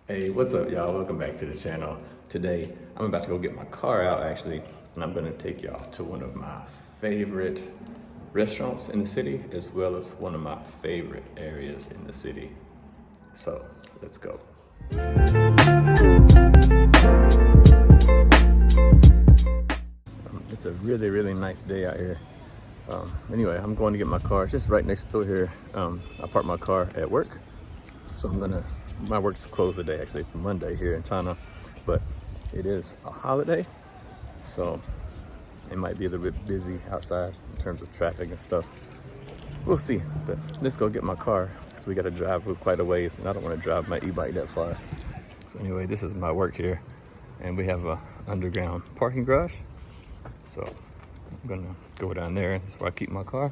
Hey, what's up, y'all? Welcome back to the channel. Today, I'm about to go get my car out, actually, and I'm gonna take y'all to one of my favorite restaurants in the city, as well as one of my favorite areas in the city. So, let's go. It's a really, really nice day out here. Anyway, I'm going to get my car. It's just right next door here. I parked my car at work. So my work's closed today, actually. It's Monday here in China, but it is a holiday. So it might be a little bit busy outside in terms of traffic and stuff. We'll see, but let's go get my car because we got to drive quite a ways and I don't want to drive my e-bike that far. So anyway, this is my work here and we have a underground parking garage. So I'm gonna go down there. That's where I keep my car.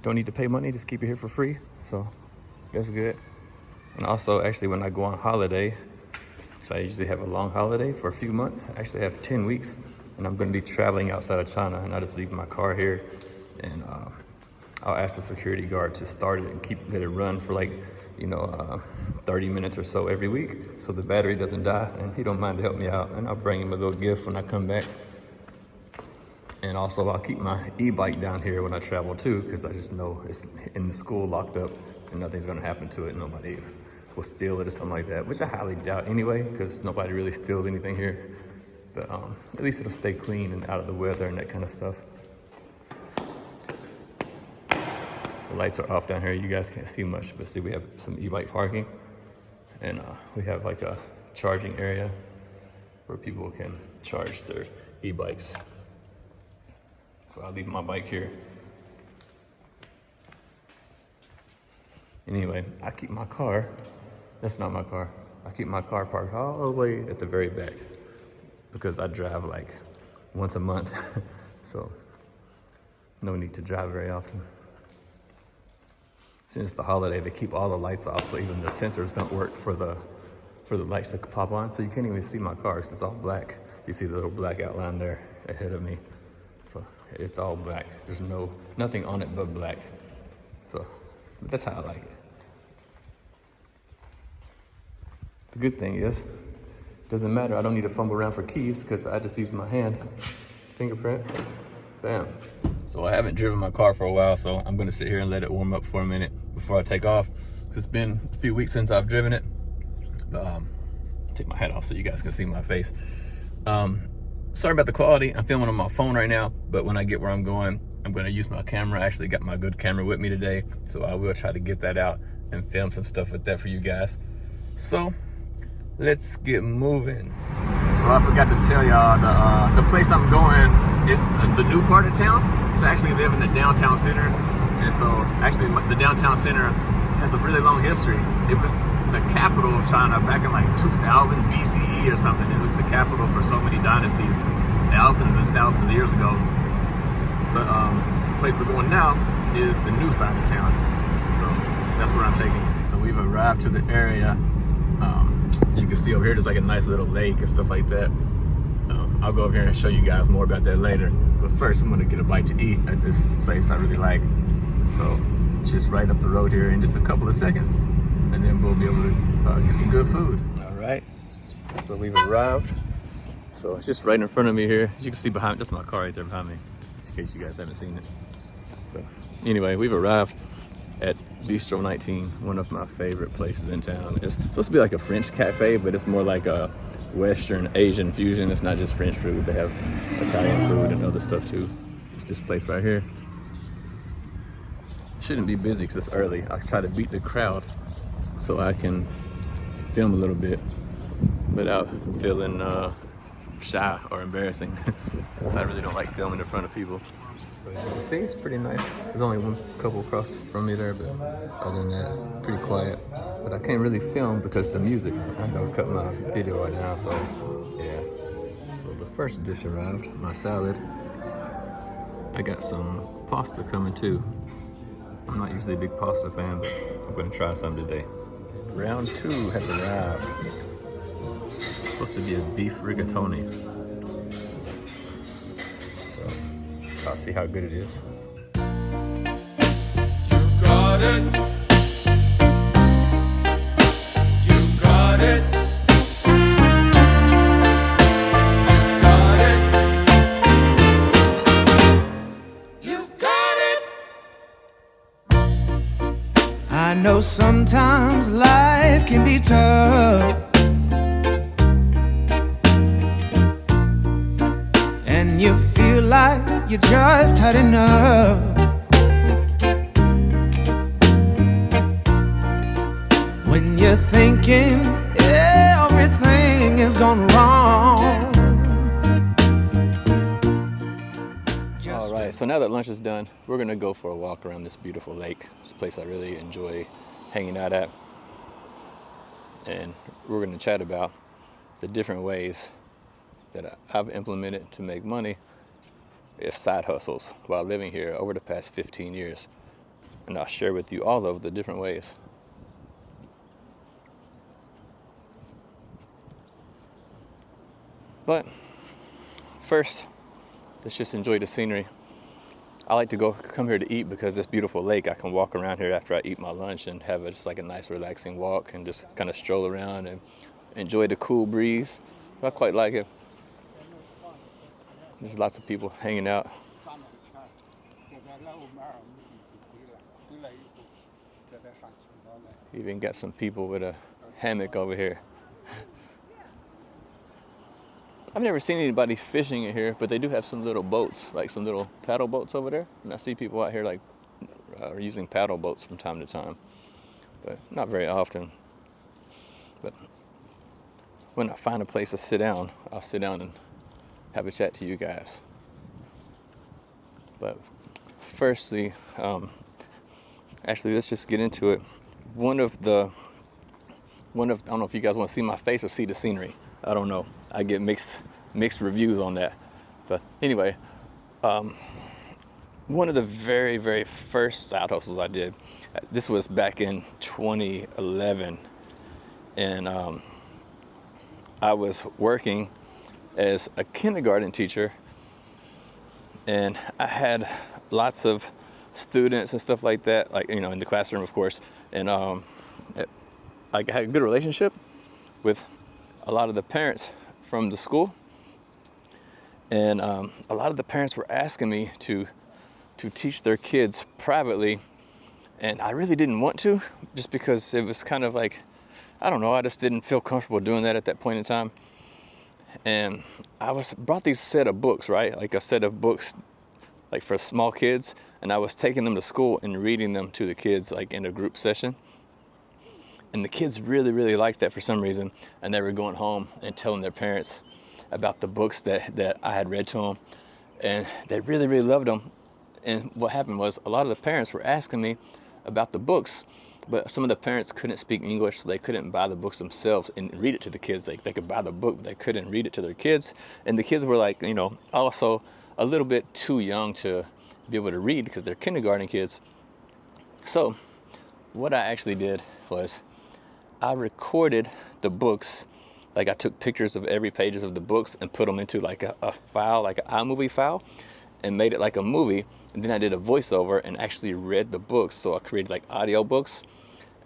Don't need to pay money, just keep it here for free. So that's good. And also, actually, when I go on holiday, so I usually have a long holiday for a few months. I actually have 10 weeks, and I'm going to be traveling outside of China, and I just leave my car here, and I'll ask the security guard to start it and let it run for 30 minutes or so every week, so the battery doesn't die, and he don't mind to help me out, and I'll bring him a little gift when I come back. And also, I'll keep my e-bike down here when I travel too, because I just know it's in the school locked up and nothing's gonna happen to it. Nobody will steal it or something like that, which I highly doubt anyway, because nobody really steals anything here. But at least it'll stay clean and out of the weather and that kind of stuff. The lights are off down here. You guys can't see much, but see, we have some e-bike parking. And we have like a charging area where people can charge their e-bikes. So I'll leave my bike here. Anyway, I keep my car, that's not my car. I keep my car parked all the way at the very back because I drive like once a month. So no need to drive very often. Since the holiday, they keep all the lights off, so even the sensors don't work for the lights to pop on. So you can't even see my car because it's all black. You see the little black outline there ahead of me. So it's all black. There's nothing on it but black. So that's how I like it. The good thing is, doesn't matter. I don't need to fumble around for keys because I just use my hand. Fingerprint, bam. So I haven't driven my car for a while, so I'm gonna sit here and let it warm up for a minute before I take off. It's been a few weeks since I've driven it. Take my hat off so you guys can see my face. Sorry about the quality. I'm filming on my phone right now, but when I get where I'm going, I'm gonna use my camera. I actually got my good camera with me today, so I will try to get that out and film some stuff with that for you guys. So let's get moving. So I forgot to tell y'all, the place I'm going is the new part of town. So I actually live in the downtown center, and so actually the downtown center has a really long history. It was the capital of China back in like 2000 BCE or something. It was the capital for so many dynasties, thousands and thousands of years ago. But the place we're going now is the new side of town. So that's where I'm taking you. So we've arrived to the area. You can see over here, there's like a nice little lake and stuff like that. I'll go over here and show you guys more about that later. But first, I'm gonna get a bite to eat at this place I really like. So it's just right up the road here in just a couple of seconds. And then we'll be able to get some good food. All right, so we've arrived. So it's just right in front of me here. As you can see behind, that's my car right there behind me, in case you guys haven't seen it. But anyway, we've arrived at Bistro 19, one of my favorite places in town. It's supposed to be like a French cafe, but it's more like a Western Asian fusion. It's not just French food. They have Italian food and other stuff too. It's this place right here. Shouldn't be busy because it's early. I try to beat the crowd so I can film a little bit without feeling shy or embarrassing. Because I really don't like filming in front of people. But you can see, it's pretty nice. There's only one couple across from me there, but other than that, pretty quiet. But I can't really film because the music. I have to cut my video right now, so yeah. So the first dish arrived, my salad. I got some pasta coming too. I'm not usually a big pasta fan, but I'm gonna try some today. Round 2 has arrived. It's supposed to be a beef rigatoni. So I'll see how good it is. You got it. You got sometimes life can be tough, and you feel like you just had enough. When you're thinking everything is gone wrong. All right, so now that lunch is done, we're gonna go for a walk around this beautiful lake. It's a place I really enjoy hanging out at. And we're gonna chat about the different ways that I've implemented to make money as side hustles while living here over the past 15 years. And I'll share with you all of the different ways. But first, let's just enjoy the scenery. I like to come here to eat because this beautiful lake, I can walk around here after I eat my lunch and have just like a nice relaxing walk and just kind of stroll around and enjoy the cool breeze. I quite like it. There's lots of people hanging out. Even got some people with a hammock over here. I've never seen anybody fishing in here, but they do have some little boats, like some little paddle boats over there. And I see people out here like using paddle boats from time to time, but not very often. But when I find a place to sit down, I'll sit down and have a chat to you guys. But firstly, actually, let's just get into it. I don't know if you guys want to see my face or see the scenery. I don't know. I get mixed reviews on that. But anyway, one of the very, very first side hustles I did, this was back in 2011. And I was working as a kindergarten teacher. And I had lots of students and stuff like that, like, in the classroom, of course. And I had a good relationship with a lot of the parents from the school. And a lot of the parents were asking me to teach their kids privately. And I really didn't want to, just because it was kind of like, I don't know, I just didn't feel comfortable doing that at that point in time. And I brought these set of books, right? Like a set of books, like for small kids. And I was taking them to school and reading them to the kids, like in a group session. And the kids really, really liked that for some reason. And they were going home and telling their parents about the books that I had read to them. And they really, really loved them. And what happened was a lot of the parents were asking me about the books, but some of the parents couldn't speak English, so they couldn't buy the books themselves and read it to the kids. They could buy the book, but they couldn't read it to their kids. And the kids were like, also a little bit too young to be able to read because they're kindergarten kids. So what I actually did was I recorded the books. Like I took pictures of every pages of the books and put them into like a file, like an iMovie file, and made it like a movie. And then I did a voiceover and actually read the books. So I created like audio books,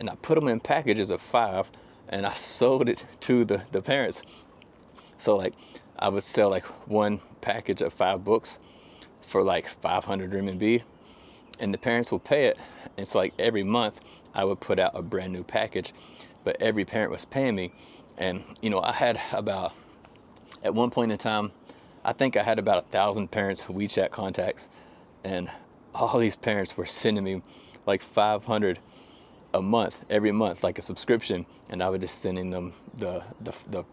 and I put them in packages of 5, and I sold it to the parents. So like I would sell like one package of 5 books for like 500 RMB, and the parents would pay it. And so like every month I would put out a brand new package, but every parent was paying me. And I had about, at one point in time, I think I had about 1,000 parents WeChat contacts, and all these parents were sending me like 500 a month, every month, like a subscription. And I was just sending them the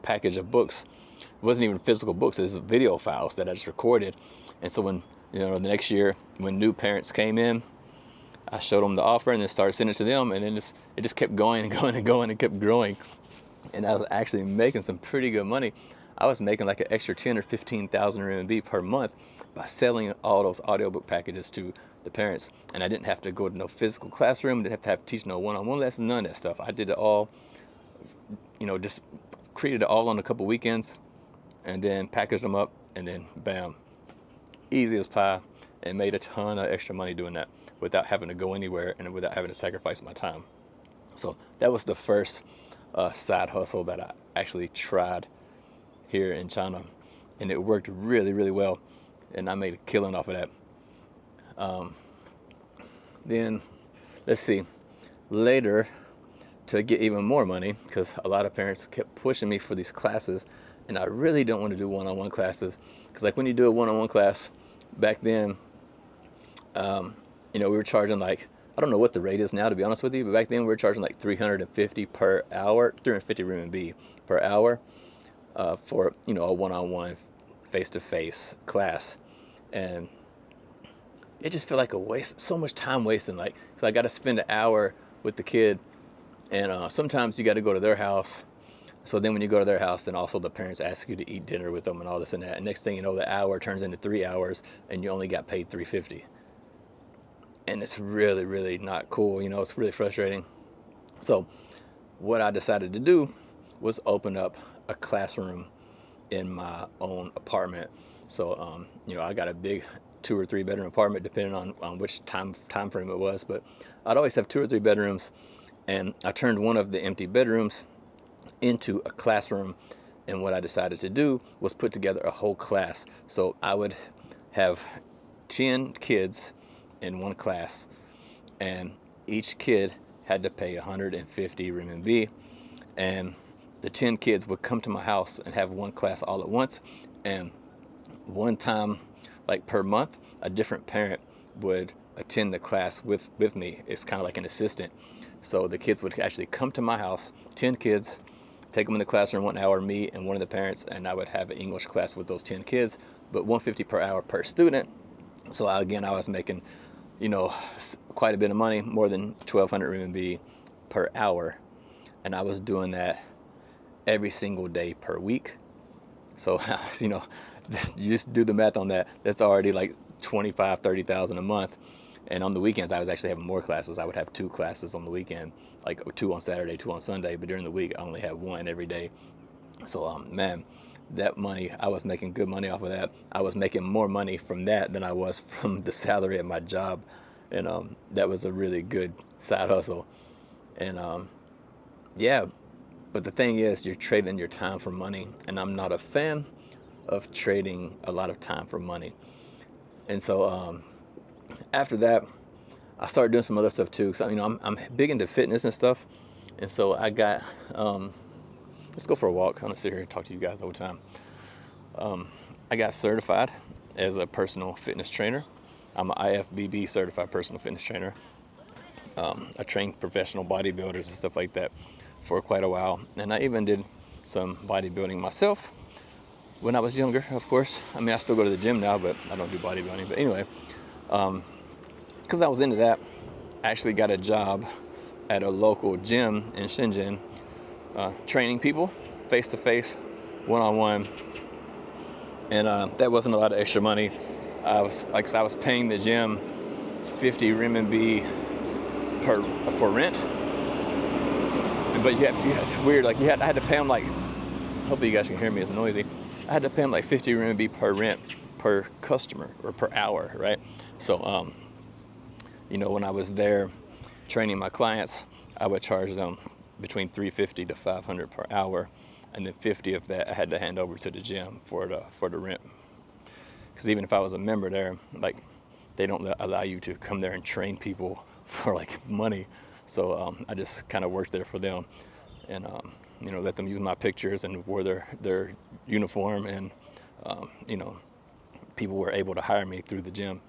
package of books. It wasn't even physical books, it was video files that I just recorded. And so when, the next year, when new parents came in, I showed them the offer and then started sending it to them. And then it just kept going and going and going and kept growing. And I was actually making some pretty good money. I was making like an extra 10 or 15,000 RMB per month by selling all those audiobook packages to the parents. And I didn't have to go to no physical classroom, didn't have to teach no one-on-one lessons, none of that stuff. I did it all, just created it all on a couple weekends and then packaged them up, and then bam, easy as pie, and made a ton of extra money doing that without having to go anywhere and without having to sacrifice my time. So that was the first side hustle that I actually tried here in China, and it worked really, really well, and I made a killing off of that. Then let's see, later to get even more money, because a lot of parents kept pushing me for these classes, and I really don't want to do one-on-one classes, because like when you do a one-on-one class back then, we were charging like, I don't know what the rate is now, to be honest with you, but back then we were charging like 350 per hour, 350 RMB per hour for a one-on-one face-to-face class. And it just felt like a waste, so much time wasting. Like, so I got to spend an hour with the kid, and sometimes you got to go to their house. So then when you go to their house, then also the parents ask you to eat dinner with them and all this and that. And next thing you know, the hour turns into 3 hours and you only got paid 350. And it's really, really not cool. It's really frustrating. So what I decided to do was open up a classroom in my own apartment. So, I got a big 2 or 3 bedroom apartment, depending on which time frame it was. But I'd always have 2 or 3 bedrooms. And I turned one of the empty bedrooms into a classroom. And what I decided to do was put together a whole class. So I would have 10 kids in one class, and each kid had to pay 150 RMB. And the 10 kids would come to my house and have one class all at once. And one time, like per month, a different parent would attend the class with me. It's kind of like an assistant. So the kids would actually come to my house, 10 kids, take them in the classroom 1 hour, me and one of the parents, and I would have an English class with those 10 kids, but 150 per hour per student. So I was making, quite a bit of money, more than 1,200 RMB per hour. And I was doing that every single day per week. So, you just do the math on that. That's already like 25, 30,000 a month. And on the weekends, I was actually having more classes. I would have 2 classes on the weekend, like 2 on Saturday, 2 on Sunday. But during the week, I only had 1 every day. So, man, that money, I was making good money off of that. I was making more money from that than I was from the salary at my job. And that was a really good side hustle. And but the thing is, you're trading your time for money. And I'm not a fan of trading a lot of time for money. And so after that, I started doing some other stuff too. So, I'm big into fitness and stuff. And so I got, let's go for a walk. I'm gonna sit here and talk to you guys all the time. I got certified as a personal fitness trainer. I'm an IFBB certified personal fitness trainer. I trained professional bodybuilders and stuff like that for quite a while. And I even did some bodybuilding myself when I was younger, of course. I still go to the gym now, but I don't do bodybuilding. But anyway, because I was into that, I actually got a job at a local gym in Shenzhen, training people face-to-face, one-on-one. And that wasn't a lot of extra money. I was paying the gym 50 renminbi for rent. But it's weird. I had to pay them like, hopefully you guys can hear me, it's noisy. I had to pay them like 50 renminbi per rent per customer or per hour, right? So, when I was there training my clients, I would charge them between 350 to 500 per hour, and then 50 of that I had to hand over to the gym for the rent. Because even if I was a member there, like, they don't allow you to come there and train people for like money. So I just kind of worked there for them, and let them use my pictures and wore their uniform, and people were able to hire me through the gym.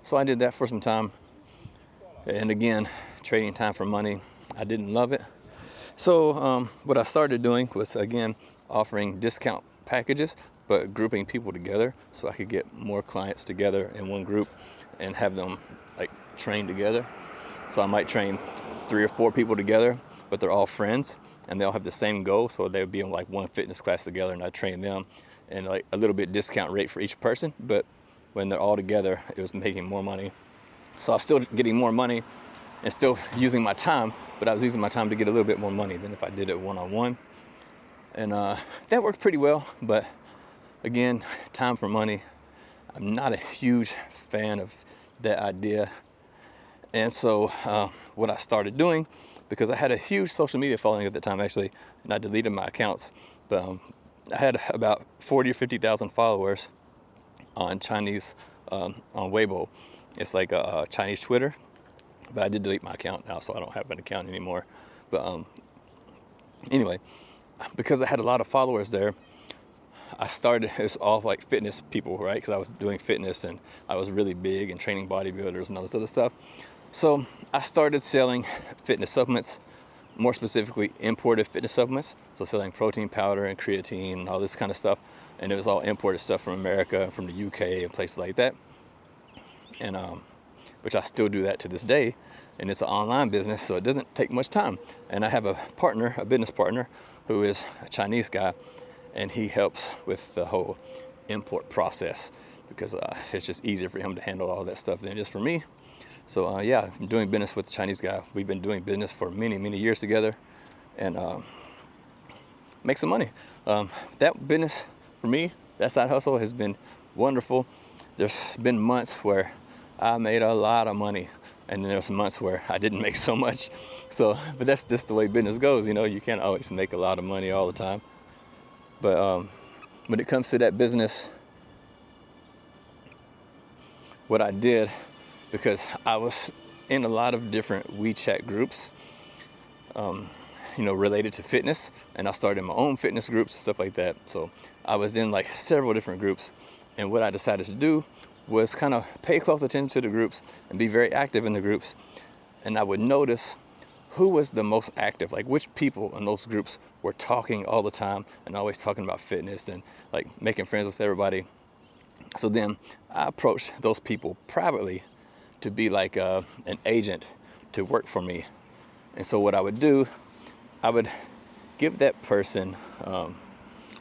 So I did that for some time, and again, trading time for money. I didn't love it. So what I started doing was, again, offering discount packages, but grouping people together so I could get more clients together in one group and have them like train together. So I might train 3 or 4 people together, but they're all friends and they all have the same goal. So they would be in like one fitness class together, and I train them, and like a little bit discount rate for each person. But when they're all together, it was making more money. So I was still getting more money and still using my time, but I was using my time to get a little bit more money than if I did it one-on-one. And that worked pretty well. But again, time for money, I'm not a huge fan of that idea. And so what I started doing, because I had a huge social media following at the time, actually, and I deleted my accounts, but I had about 40 or 50,000 followers on Chinese, on Weibo. It's like a Chinese Twitter. but I did delete my account now, so I don't have an account anymore. But anyway, because I had a lot of followers there, I started, it's all like fitness people, right? Because I was doing fitness and I was really big and training bodybuilders and all this other stuff. So I started selling fitness supplements, more specifically imported fitness supplements. So selling protein powder and creatine and all this kind of stuff. And it was all imported stuff from America, from the UK and places like that. And which I still do that to this day. And it's an online business, so it doesn't take much time. And I have a partner, a business partner, who is a Chinese guy, and he helps with the whole import process because it's just easier for him to handle all that stuff than it is for me. So yeah, I'm doing business with the Chinese guy. We've been doing business for many, many years together, and make some money. That business for me, that side hustle has been wonderful. There's been months where I made a lot of money, and then there's months where I didn't make so much. So, but that's just the way business goes. You know, you can't always make a lot of money all the time. But when it comes to that business, what I did, because I was in a lot of different WeChat groups, you know, related to fitness, and I started my own fitness groups, stuff like that. So I was in like several different groups, and what I decided to do was kind of pay close attention to the groups and be very active in the groups. And I would notice who was the most active, like which people in those groups were talking all the time and always talking about fitness and like making friends with everybody. So then I approached those people privately to be like an agent to work for me. And so what I would do, I would give that person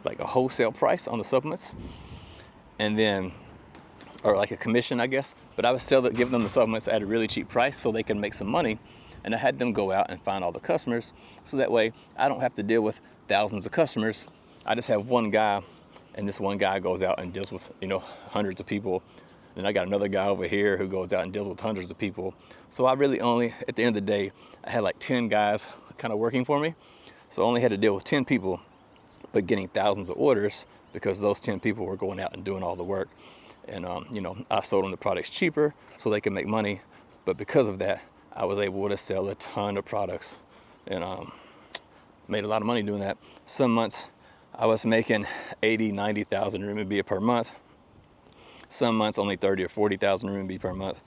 like a wholesale price on the supplements, and then, or like a commission, I guess. But I would give them the supplements at a really cheap price so they can make some money. And I had them go out and find all the customers, so that way I don't have to deal with thousands of customers. I just have one guy, and this one guy goes out and deals with, you know, hundreds of people. Then I got another guy over here who goes out and deals with hundreds of people. So I really only, at the end of the day, I had like 10 guys kind of working for me. So I only had to deal with 10 people, but getting thousands of orders because those 10 people were going out and doing all the work. And, you know, I sold them the products cheaper so they could make money. But because of that, I was able to sell a ton of products and made a lot of money doing that. Some months I was making 80, 90,000 RMB per month. Some months only 30 or 40,000 RMB per month.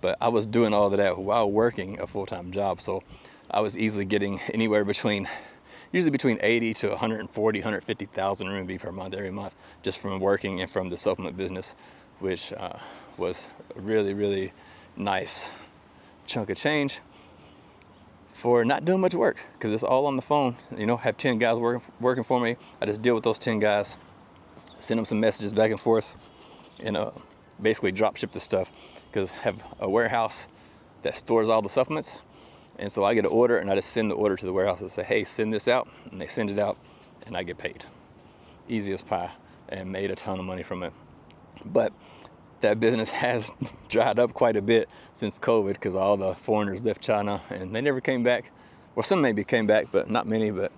But I was doing all of that while working a full-time job. So I was easily getting anywhere between, usually between 80 to 140, 150,000 RMB per month every month, just from working and from the supplement business, which was a really, really nice chunk of change for not doing much work, because it's all on the phone. You know, have 10 guys working for me. I just deal with those 10 guys, send them some messages back and forth, and basically drop ship the stuff, because I have a warehouse that stores all the supplements. And so I get an order and I just send the order to the warehouse and say, hey, send this out, and they send it out and I get paid. Easy as pie, and made a ton of money from it. But that business has dried up quite a bit since COVID, because all the foreigners left China and they never came back. Well, some maybe came back, but not many. But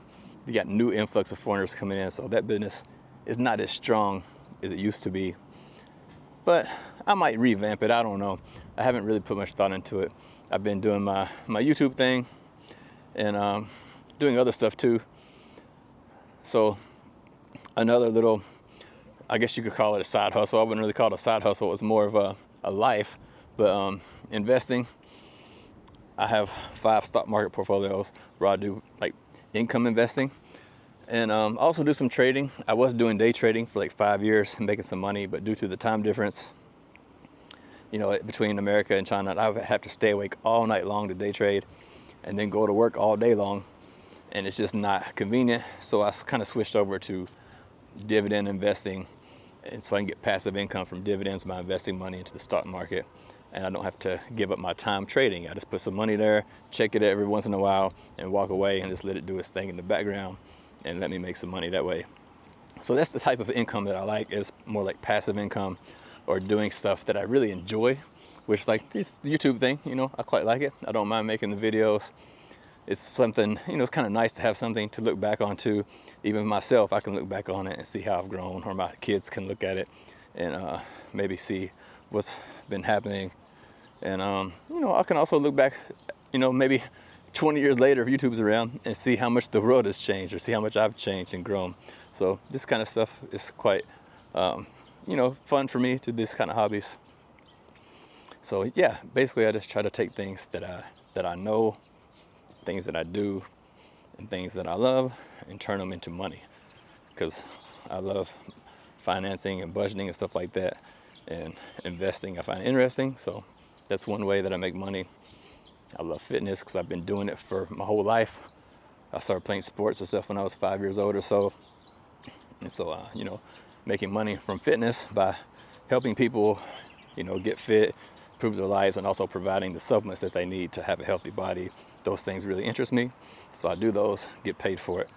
you got new influx of foreigners coming in, so that business is not as strong as it used to be. But I might revamp it, I don't know. I haven't really put much thought into it. I've been doing my YouTube thing and doing other stuff too. So another little, I guess you could call it a side hustle. I wouldn't really call it a side hustle. It's more of a life. But investing, I have 5 stock market portfolios where I do like income investing, and also do some trading. I was doing day trading for like 5 years and making some money, but due to the time difference, you know, between America and China, I would have to stay awake all night long to day trade and then go to work all day long, and it's just not convenient. So I kind of switched over to dividend investing, and so I can get passive income from dividends by investing money into the stock market, and I don't have to give up my time trading. I just put some money there, check it every once in a while, and walk away and just let it do its thing in the background and let me make some money that way. So that's the type of income that I like, is more like passive income, or doing stuff that I really enjoy, which like this YouTube thing, you know, I quite like it. I don't mind making the videos. It's something, you know, it's kind of nice to have something to look back on too. Even myself, I can look back on it and see how I've grown, or my kids can look at it and maybe see what's been happening And, you know, I can also look back, you know, maybe 20 years later if YouTube's around and see how much the world has changed or see how much I've changed and grown. So this kind of stuff is quite, you know, fun for me to do this kind of hobbies. So yeah, basically I just try to take things that I know, things that I do, and things that I love and turn them into money, because I love financing and budgeting and stuff like that, and investing I find interesting. So that's one way that I make money. I love fitness because I've been doing it for my whole life. I started playing sports and stuff when I was 5 years old or so. And so, you know, making money from fitness by helping people, you know, get fit, improve their lives, and also providing the supplements that they need to have a healthy body. Those things really interest me. So I do those, get paid for it.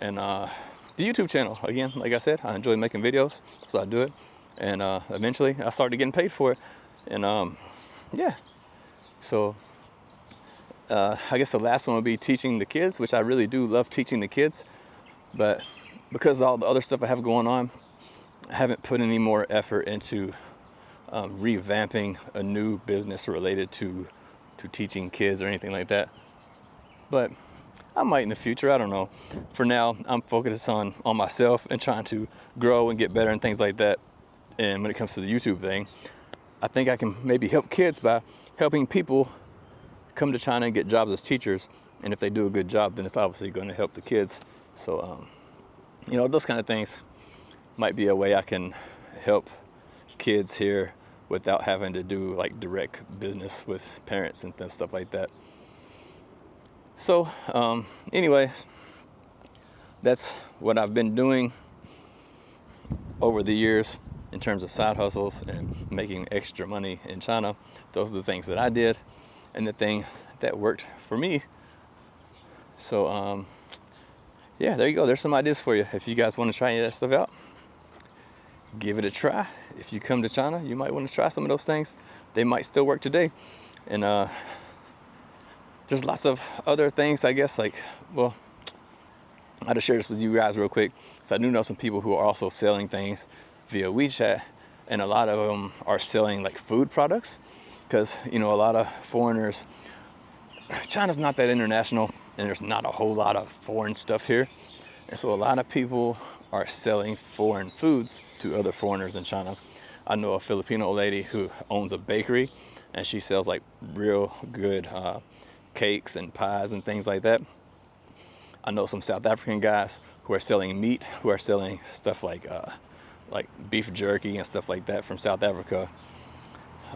And the YouTube channel, again, like I said, I enjoy making videos, so I do it. And eventually I started getting paid for it. And yeah, so I guess the last one would be teaching the kids, which I really do love teaching the kids. But because of all the other stuff I have going on, I haven't put any more effort into revamping a new business related to teaching kids or anything like that. But I might in the future, I don't know. For now, I'm focused on myself and trying to grow and get better and things like that. And when it comes to the YouTube thing, I think I can maybe help kids by helping people come to China and get jobs as teachers. And if they do a good job, then it's obviously going to help the kids. So, you know, those kind of things might be a way I can help kids here without having to do like direct business with parents and stuff like that. So anyway, that's what I've been doing over the years in terms of side hustles and making extra money in China. Those are the things that I did and the things that worked for me. So yeah, there you go. There's some ideas for you. If you guys want to try any of that stuff out, give it a try. If you come to China, you might want to try some of those things. They might still work today. And there's lots of other things, I guess, like, well, I'll just share this with you guys real quick. So I do know some people who are also selling things via WeChat, and a lot of them are selling like food products, because, you know, a lot of foreigners, China's not that international, and there's not a whole lot of foreign stuff here. And so a lot of people are selling foreign foods to other foreigners in China. I know a Filipino lady who owns a bakery, and she sells like real good cakes and pies and things like that. I know some South African guys who are selling meat, who are selling stuff like beef jerky and stuff like that from South Africa.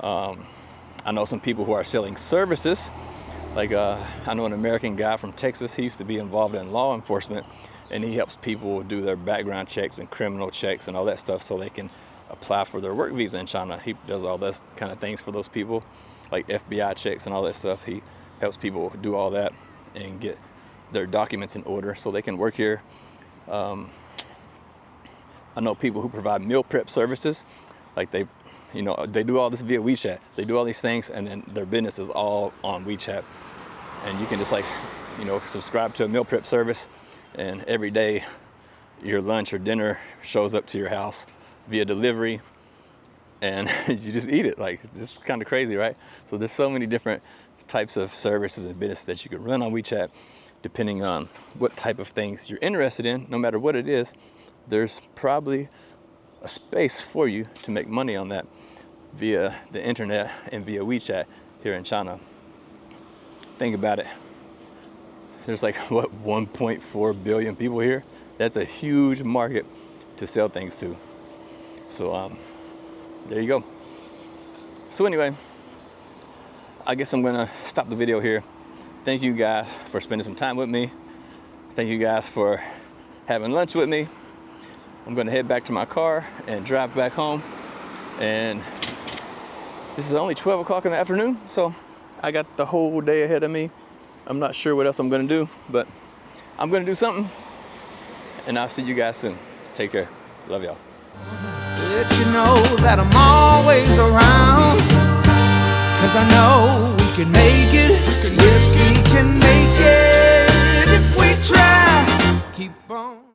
I know some people who are selling services. Like I know an American guy from Texas. He used to be involved in law enforcement, and he helps people do their background checks and criminal checks and all that stuff so they can apply for their work visa in China. He does all those kind of things for those people, like FBI checks and all that stuff. He helps people do all that and get their documents in order so they can work here. I know people who provide meal prep services. Like they do all this via WeChat. They do all these things, and then their business is all on WeChat. And you can just subscribe to a meal prep service, and every day your lunch or dinner shows up to your house via delivery, and you just eat it. Like, this is kind of crazy, right? So there's so many different types of services and business that you can run on WeChat, depending on what type of things you're interested in. No matter what it is, there's probably a space for you to make money on that via the internet and via WeChat here in China. Think about it. There's like, 1.4 billion people here? That's a huge market to sell things to. So there you go. So anyway, I guess I'm gonna stop the video here. Thank you guys for spending some time with me. Thank you guys for having lunch with me. I'm gonna head back to my car and drive back home. And this is only 12 o'clock in the afternoon, so I got the whole day ahead of me. I'm not sure what else I'm gonna do, but I'm gonna do something. And I'll see you guys soon. Take care. Love y'all. Let you know that I'm always around, 'cause I know we can make it. Yes, we can make it if we try. Keep on.